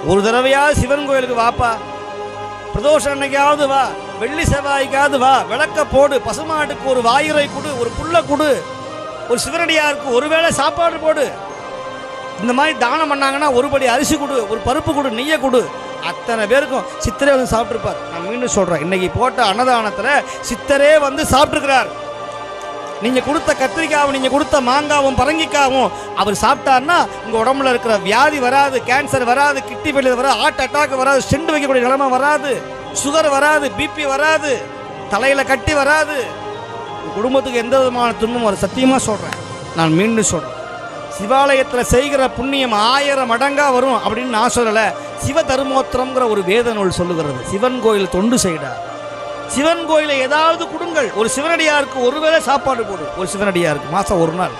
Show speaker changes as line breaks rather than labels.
ஒரு தடவையாவது சிவன் கோயிலுக்கு வாப்பா, பிரதோஷம் அன்னைக்காவது வா, வெள்ளி செவ்வாய்க்காவது வா, விளக்க போடு, பசுமாட்டுக்கு ஒரு வாயுரை கொடு, ஒரு புல்லை கொடு, ஒரு சிவனடியாருக்கு ஒருவேளை சாப்பாடு போடு. இந்த மாதிரி தானம் பண்ணாங்கன்னா ஒருபடி அரிசி கொடு, ஒரு பருப்பு கொடு, நெய்யை கொடு. அத்தனை பேருக்கும் சித்தரே வந்து சாப்பிட்ருப்பார். நான் மீண்டும் சொல்கிறேன், இன்னைக்கு போட்ட அன்னதானத்தில் சித்தரே வந்து சாப்பிட்ருக்கிறார். நீங்கள் கொடுத்த கத்திரிக்காவும் நீங்கள் கொடுத்த மாங்காவும் பரங்கிக்காவும் அவர் சாப்பிட்டார்னா உங்கள் உடம்புல இருக்கிற வியாதி வராது, கேன்சர் வராது, கிட்னி ஃபெயிலியர் வராது, ஹார்ட் அட்டாக் வராது, ஸ்டெண்ட் வைக்கக்கூடிய நிலைமை வராது, சுகர் வராது, பிபி வராது, தலையில் கட்டி வராது, குடும்பத்துக்கு எந்த விதமான துன்பமும் வரும். சத்தியமாக சொல்கிறேன், நான் மீண்டும் சொல்கிறேன், சிவாலயத்தில் செய்கிற புண்ணியம் 1000 மடங்காக வரும் அப்படின்னு நான் சொல்லலை. சிவ தர்மோத்திரம்ங்கிற ஒரு வேத நூல் சொல்லுகிறது. சிவன் கோயில் தொண்டு செய்கிறார். சிவன் கோயிலை ஏதாவது கொடுங்கள். ஒரு சிவனடியாருக்கு ஒருவேளை சாப்பாடு போடு, ஒரு சிவனடியாருக்கு மாதம் ஒரு நாள்.